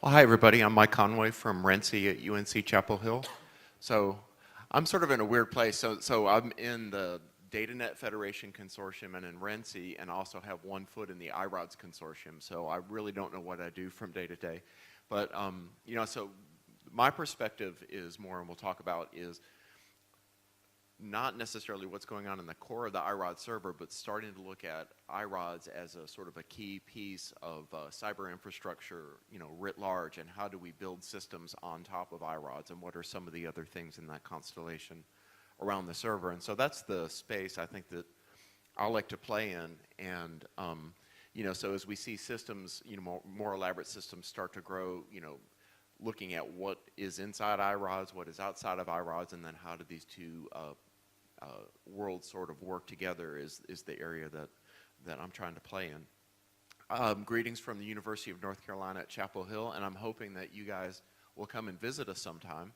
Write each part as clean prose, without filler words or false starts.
Well, hi everybody, I'm Mike Conway from Renzi at UNC Chapel Hill. So I'm sort of in a weird place. So I'm in the Datanet Federation Consortium and in Renzi, and also have one foot in the iRODS Consortium. So I really don't know what I do from day to day. But you know, so my perspective is more, and we'll talk about, is not necessarily what's going on in the core of the iRODS server, but starting to look at iRODS as a sort of a key piece of cyber infrastructure, you know, writ large, and how do we build systems on top of iRODS, and what are some of the other things in that constellation around the server. And so that's the space I think that I like to play in. And you know, so as we see systems, you know, more elaborate systems start to grow, you know, looking at what is inside iRODS, what is outside of iRODS, and then how do these two worlds sort of work together is the area that I'm trying to play in. Greetings from the University of North Carolina at Chapel Hill, and I'm hoping that you guys will come and visit us sometime.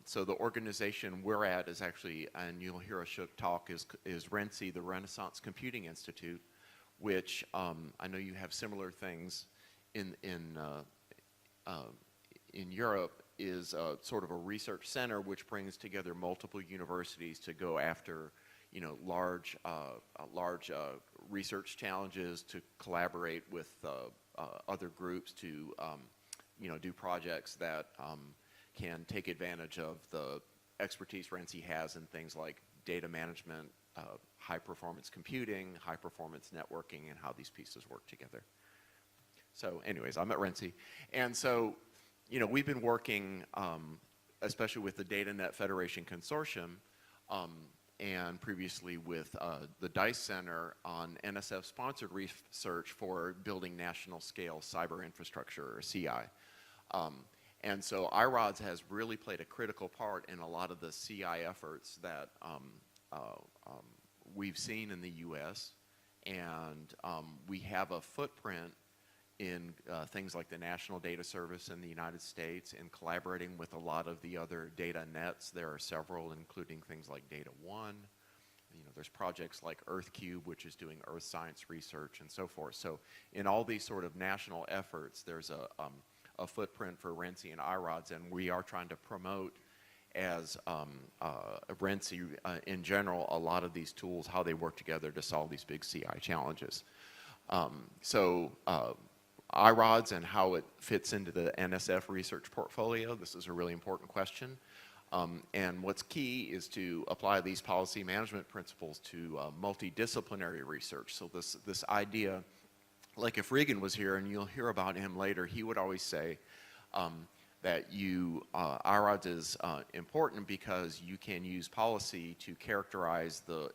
So the organization we're at is actually, and you'll hear Ashok talk, is RENCI, the Renaissance Computing Institute, which I know you have similar things in Europe, is sort of a research center which brings together multiple universities to go after, you know, large research challenges, to collaborate with other groups to, you know, do projects that can take advantage of the expertise RENCI has in things like data management, high performance computing, high performance networking, and how these pieces work together. So anyways, I'm at RENCI, and so, you know, we've been working, especially with the Datanet Federation Consortium, and previously with the DICE Center on NSF-sponsored research for building national scale cyber infrastructure, or CI. And so iRODS has really played a critical part in a lot of the CI efforts that we've seen in the US, and we have a footprint in things like the National Data Service in the United States, and collaborating with a lot of the other data nets. There are several, including things like Data One. You know, there's projects like EarthCube, which is doing earth science research, and so forth. So in all these sort of national efforts, there's a footprint for RENCI and iRODS, and we are trying to promote, as RENCI in general, a lot of these tools, how they work together to solve these big CI challenges. iRODS and how it fits into the NSF research portfolio, this is a really important question. And what's key is to apply these policy management principles to multidisciplinary research. So this idea, like if Regan was here, and you'll hear about him later, he would always say that iRODS is important because you can use policy to characterize the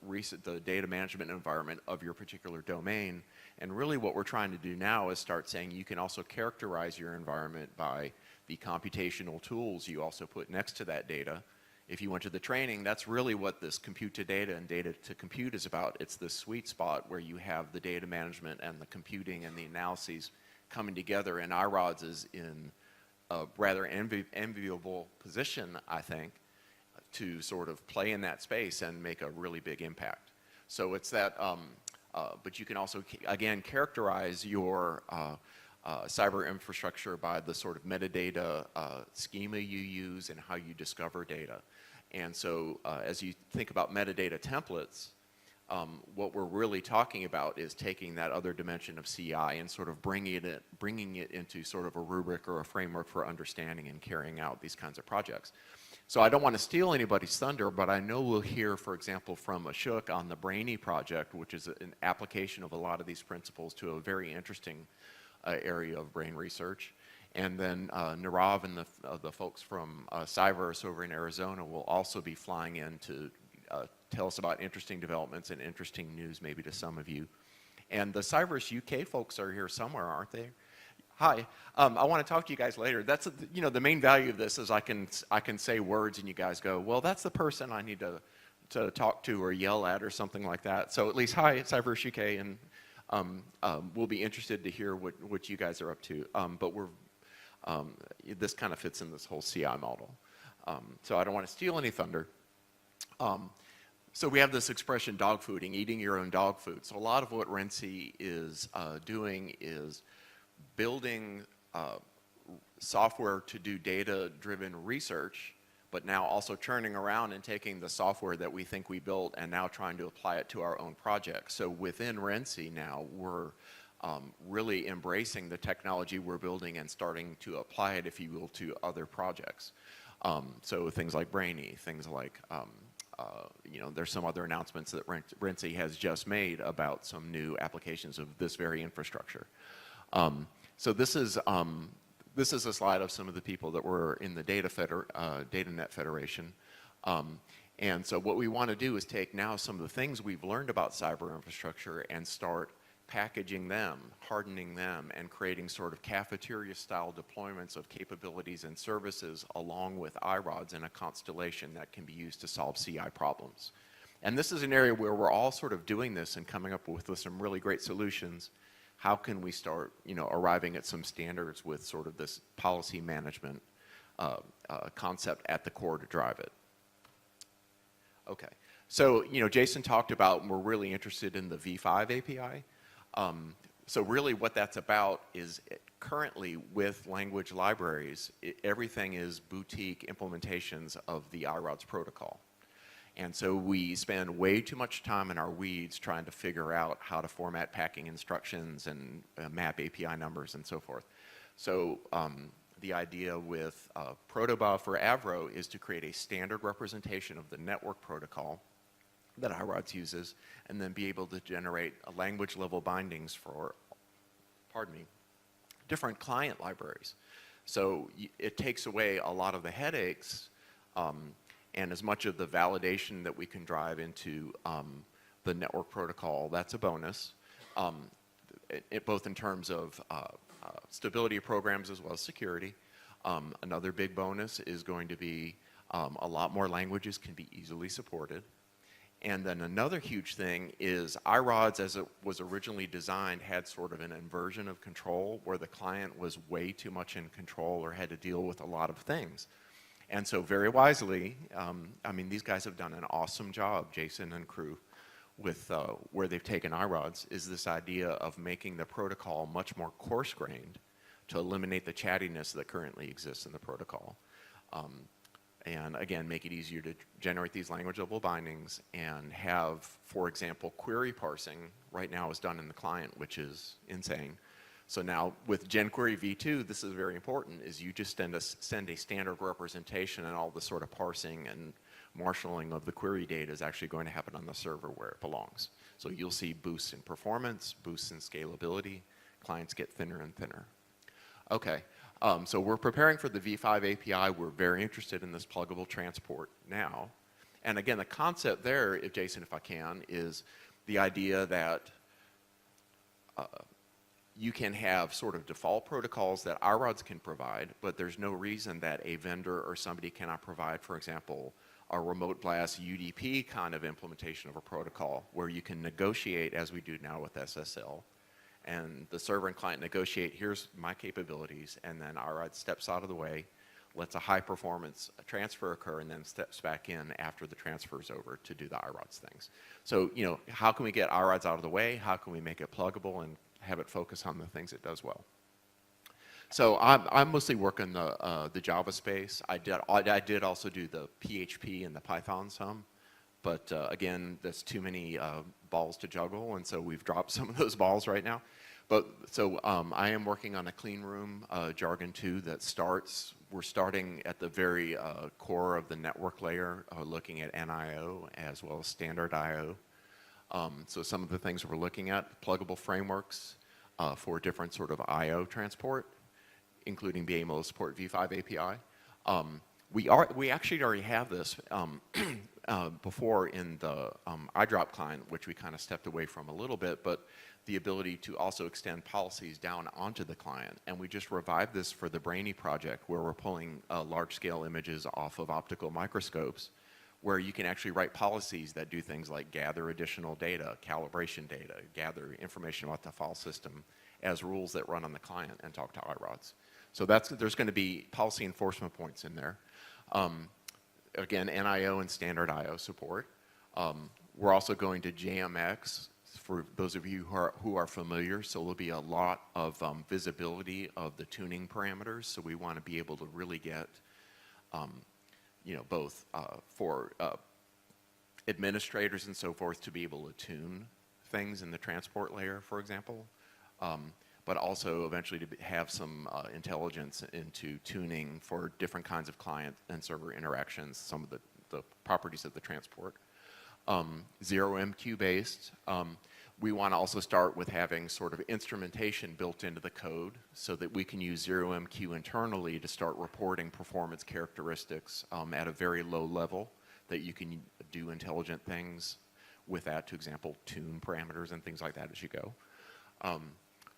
data management environment of your particular domain. And really what we're trying to do now is start saying you can also characterize your environment by the computational tools you also put next to that data. If you went to the training, that's really what this compute to data and data to compute is about. It's this sweet spot where you have the data management and the computing and the analyses coming together, and iRODS is in a rather enviable position, I think, to sort of play in that space and make a really big impact. So it's that, but you can also, again, characterize your cyber infrastructure by the sort of metadata schema you use and how you discover data. And so as you think about metadata templates, what we're really talking about is taking that other dimension of CI and sort of bringing it into sort of a rubric or a framework for understanding and carrying out these kinds of projects. So I don't want to steal anybody's thunder, but I know we'll hear, for example, from Ashok on the Brainy project, which is an application of a lot of these principles to a very interesting area of brain research. And then Nirav and the folks from Cyverse over in Arizona will also be flying in to tell us about interesting developments and interesting news, maybe to some of you. And the Cyverse UK folks are here somewhere, aren't they? Hi, I want to talk to you guys later. That's, you know, the main value of this is I can say words and you guys go, well, that's the person I need to talk to or yell at or something like that. So at least, hi, it's Cyverse UK, and we'll be interested to hear what you guys are up to. But this kind of fits in this whole CI model. So I don't want to steal any thunder. So we have this expression, dog fooding, eating your own dog food. So a lot of what RENCI is doing is building software to do data-driven research, but now also turning around and taking the software that we think we built and now trying to apply it to our own projects. So within RENC now, we're really embracing the technology we're building and starting to apply it, if you will, to other projects. So things like Brainy, things like, you know, there's some other announcements that RENC has just made about some new applications of this very infrastructure. So this is a slide of some of the people that were in the Datanet Federation. And so what we want to do is take now some of the things we've learned about cyber infrastructure and start packaging them, hardening them, and creating sort of cafeteria-style deployments of capabilities and services along with iRODS in a constellation that can be used to solve CI problems. And this is an area where we're all sort of doing this and coming up with some really great solutions. How can we start, you know, arriving at some standards with sort of this policy management concept at the core to drive it? Okay, so, you know, Jason talked about we're really interested in the V5 API. So really what that's about is currently with language libraries, everything is boutique implementations of the iRODS protocol. And so we spend way too much time in our weeds trying to figure out how to format packing instructions and map API numbers and so forth. So the idea with Protobuf or Avro is to create a standard representation of the network protocol that iRODS uses, and then be able to generate a language level bindings for, pardon me, different client libraries. So it takes away a lot of the headaches and as much of the validation that we can drive into the network protocol. That's a bonus, both in terms of stability of programs as well as security. Another big bonus is going to be a lot more languages can be easily supported. And then another huge thing is iRODS, as it was originally designed, had sort of an inversion of control where the client was way too much in control or had to deal with a lot of things. And so very wisely, I mean, these guys have done an awesome job, Jason and crew, with where they've taken iRODS, is this idea of making the protocol much more coarse-grained to eliminate the chattiness that currently exists in the protocol. And again, make it easier to generate these language level bindings and have, for example, query parsing right now is done in the client, which is insane. So now with jQuery v2, this is very important, is you just send a standard representation, and all the sort of parsing and marshalling of the query data is actually going to happen on the server where it belongs. So you'll see boosts in performance, boosts in scalability, clients get thinner and thinner. Okay. So we're preparing for the V5 API. We're very interested in this pluggable transport now. And again, the concept there, Jason, if I can, is the idea that you can have sort of default protocols that iRODS can provide, but there's no reason that a vendor or somebody cannot provide, for example, a remote blast UDP kind of implementation of a protocol where you can negotiate, as we do now with SSL, and the server and client negotiate, here's my capabilities, and then iRODS steps out of the way, lets a high performance transfer occur, and then steps back in after the transfer is over to do the iRODS things. So, you know, how can we get iRODS out of the way? How can we make it pluggable and have it focus on the things it does well? So I mostly work in the Java space. I did also do the PHP and the Python some. But again, there's too many balls to juggle, and so we've dropped some of those balls right now. But so I am working on a clean room jargon 2 that we're starting at the very core of the network layer, looking at NIO as well as standard IO. So some of the things we're looking at, pluggable frameworks for different sort of IO transport, including being able to support V5 API. We actually already have this before in the iDrop client, which we kind of stepped away from a little bit, but the ability to also extend policies down onto the client. And we just revived this for the Brainy project, where we're pulling large-scale images off of optical microscopes, where you can actually write policies that do things like gather additional data, calibration data, gather information about the file system as rules that run on the client and talk to iRODS. So there's going to be policy enforcement points in there. Again, NIO and standard IO support. We're also going to JMX, for those of you who are familiar. So there'll be a lot of visibility of the tuning parameters. So we want to be able to really get, both for administrators and so forth to be able to tune things in the transport layer, for example, but also eventually to have some intelligence into tuning for different kinds of client and server interactions, some of the properties of the transport. Zero MQ based. We want to also start with having sort of instrumentation built into the code so that we can use zero MQ internally to start reporting performance characteristics at a very low level that you can do intelligent things with that, to example, tune parameters and things like that as you go.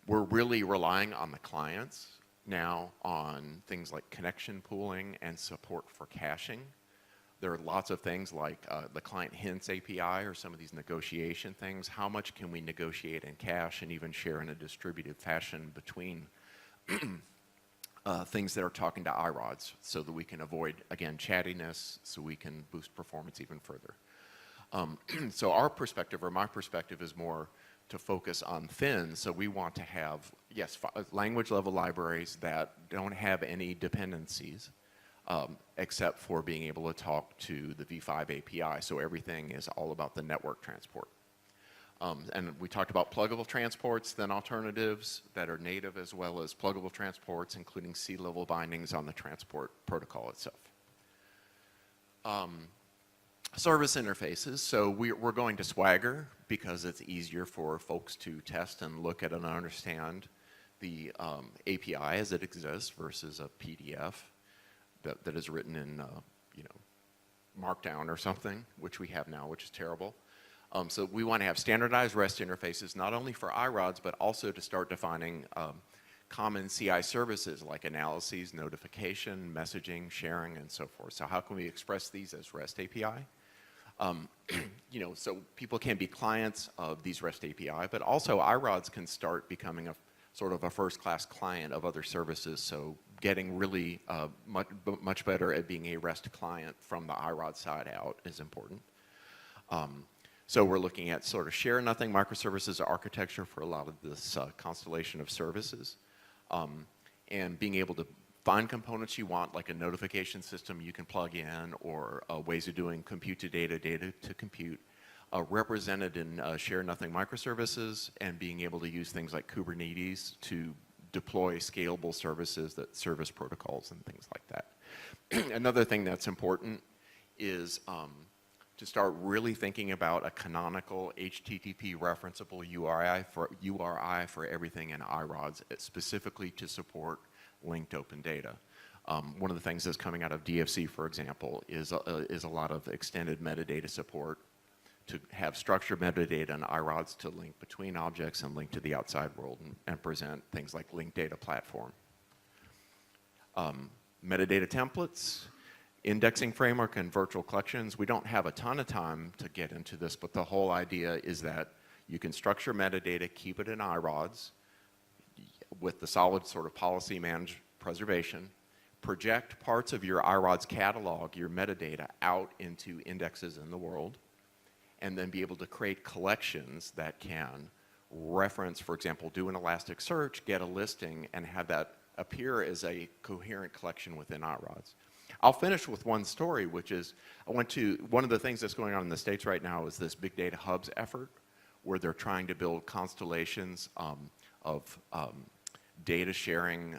We're really relying on the clients now on things like connection pooling and support for caching. There are lots of things like the client hints API or some of these negotiation things. How much can we negotiate and cache and even share in a distributed fashion between things that are talking to iRODS so that we can avoid, again, chattiness, so we can boost performance even further. So our perspective, or my perspective, is more to focus on thin. So we want to have, yes, language level libraries that don't have any dependencies, except for being able to talk to the v5 API. So everything is all about the network transport. And we talked about pluggable transports, then alternatives that are native, as well as pluggable transports, including C-level bindings on the transport protocol itself. Service interfaces. So we're going to Swagger because it's easier for folks to test and look at and understand the API as it exists versus a PDF that is written in Markdown or something, which we have now, which is terrible. So we want to have standardized REST interfaces, not only for iRODS, but also to start defining common CI services like analyses, notification, messaging, sharing, and so forth. So how can we express these as REST API? So people can be clients of these REST API, but also iRODS can start becoming a sort of a first-class client of other services. So getting really much better at being a REST client from the iRODS side out is important. So we're looking at sort of share nothing microservices architecture for a lot of this constellation of services, and being able to find components you want, like a notification system you can plug in, or ways of doing compute to data, data to compute, represented in share nothing microservices, and being able to use things like Kubernetes to deploy scalable services that service protocols and things like that. Another thing that's important is to start really thinking about a canonical HTTP referenceable URI for everything in iRODS, specifically to support linked open data. One of the things that's coming out of DFC, for example, is a lot of extended metadata support to have structured metadata in iRODS to link between objects and link to the outside world and present things like linked data platform. Metadata templates, indexing framework, and virtual collections. We don't have a ton of time to get into this, but the whole idea is that you can structure metadata, keep it in iRODS with the solid sort of policy managed preservation, project parts of your iRODS catalog, your metadata, out into indexes in the world, and then be able to create collections that can reference, for example, do an elastic search, get a listing, and have that appear as a coherent collection within iRODS. I'll finish with one story, which is one of the things that's going on in the States right now is this big data hubs effort, where they're trying to build constellations of data sharing,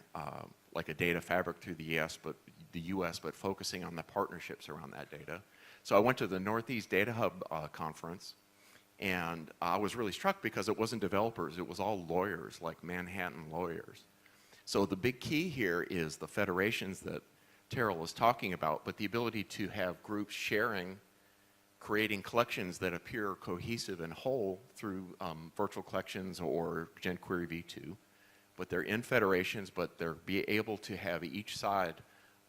like a data fabric through the US, but focusing on the partnerships around that data. So I went to the Northeast Data Hub conference, and I was really struck because it wasn't developers, it was all lawyers, like Manhattan lawyers. So the big key here is the federations that Terrell was talking about, but the ability to have groups sharing, creating collections that appear cohesive and whole through virtual collections or jQuery v2, but they're in federations, but they're be able to have each side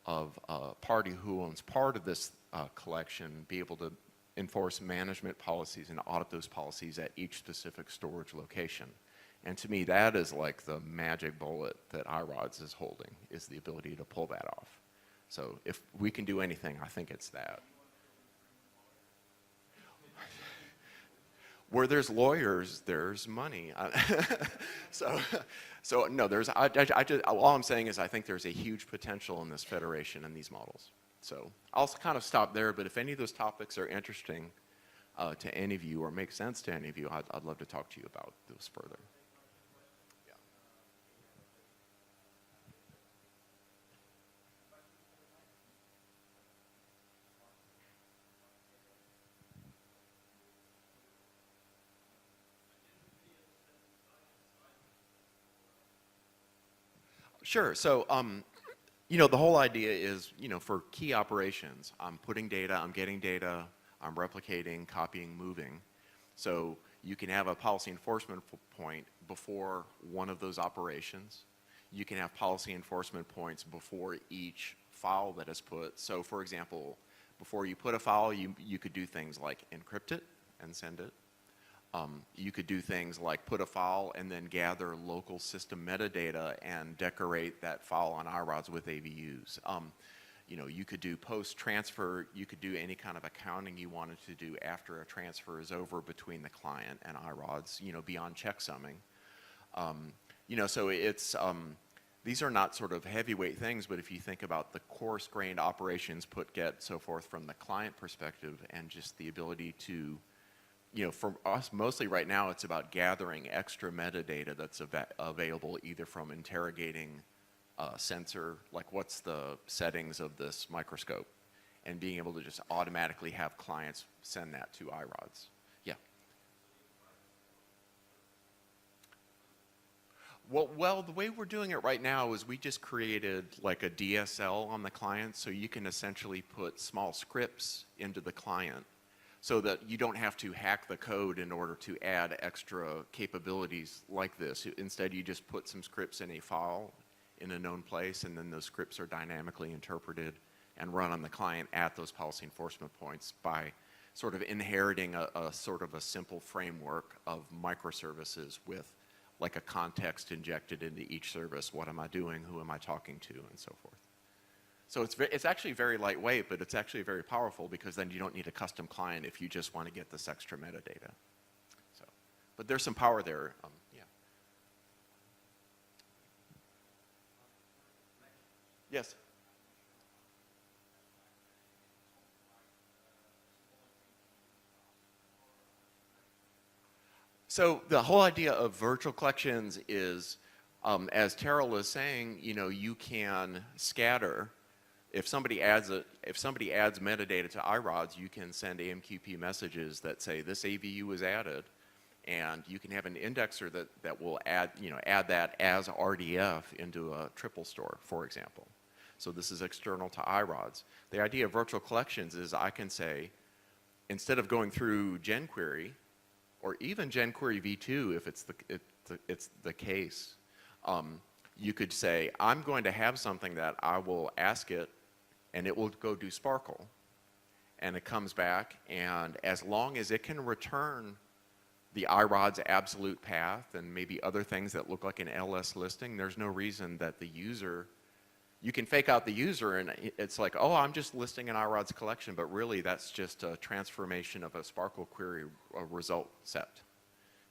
of a party who owns part of this collection be able to enforce management policies and audit those policies at each specific storage location. And to me, that is like the magic bullet that iRODS is holding, is the ability to pull that off. So if we can do anything, I think it's that. Where there's lawyers, there's money. so, so no, all I'm saying is I think there's a huge potential in this federation and these models. So I'll kind of stop there, but if any of those topics are interesting to any of you or make sense to any of you, I'd love to talk to you about those further. Yeah. Sure. So, you know, the whole idea is, you know, for key operations, I'm putting data, I'm getting data, I'm replicating, copying, moving. So you can have a policy enforcement point before one of those operations. You can have policy enforcement points before each file that is put. So for example, before you put a file, you could do things like encrypt it and send it. You could do things like put a file and then gather local system metadata and decorate that file on iRODS with AVUs. You know, you could do post-transfer, you could do any kind of accounting you wanted to do after a transfer is over between the client and iRODS, you know, beyond checksumming. You know, so it's, these are not sort of heavyweight things, but if you think about the coarse-grained operations, put, get, so forth from the client perspective and just the ability to, you know, for us, mostly right now, it's about gathering extra metadata that's available either from interrogating sensor, like what's the settings of this microscope, and being able to just automatically have clients send that to iRODS. Yeah. Well, the way we're doing it right now is we just created like a DSL on the client, so you can essentially put small scripts into the client so that you don't have to hack the code in order to add extra capabilities like this. Instead, you just put some scripts in a file in a known place, and then those scripts are dynamically interpreted and run on the client at those policy enforcement points by sort of inheriting a sort of a simple framework of microservices with like a context injected into each service. What am I doing? Who am I talking to? And so forth. So it's actually very lightweight, but it's actually very powerful because then you don't need a custom client if you just want to get this extra metadata. So, but there's some power there. Yeah. Yes. So the whole idea of virtual collections is, as Terrell is saying, you know, you can scatter. If somebody adds metadata to iRODS, you can send AMQP messages that say this AVU was added, and you can have an indexer that will add that as RDF into a triple store, for example. So this is external to iRODS. The idea of virtual collections is I can say, instead of going through jQuery, or even jQuery v2 if it's the case, you could say, I'm going to have something that I will ask it, and it will go do Sparkle. And it comes back, and as long as it can return the iRODS absolute path and maybe other things that look like an LS listing, there's no reason that the user, you can fake out the user and it's like, oh, I'm just listing an iRODS collection, but really that's just a transformation of a Sparkle query result set,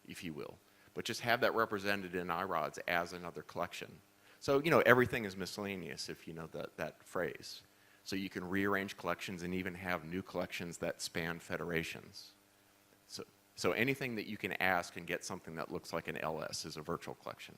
if you will. But just have that represented in iRODS as another collection. So, you know, everything is miscellaneous if you know that phrase. So you can rearrange collections and even have new collections that span federations. So anything that you can ask and get something that looks like an LS is a virtual collection.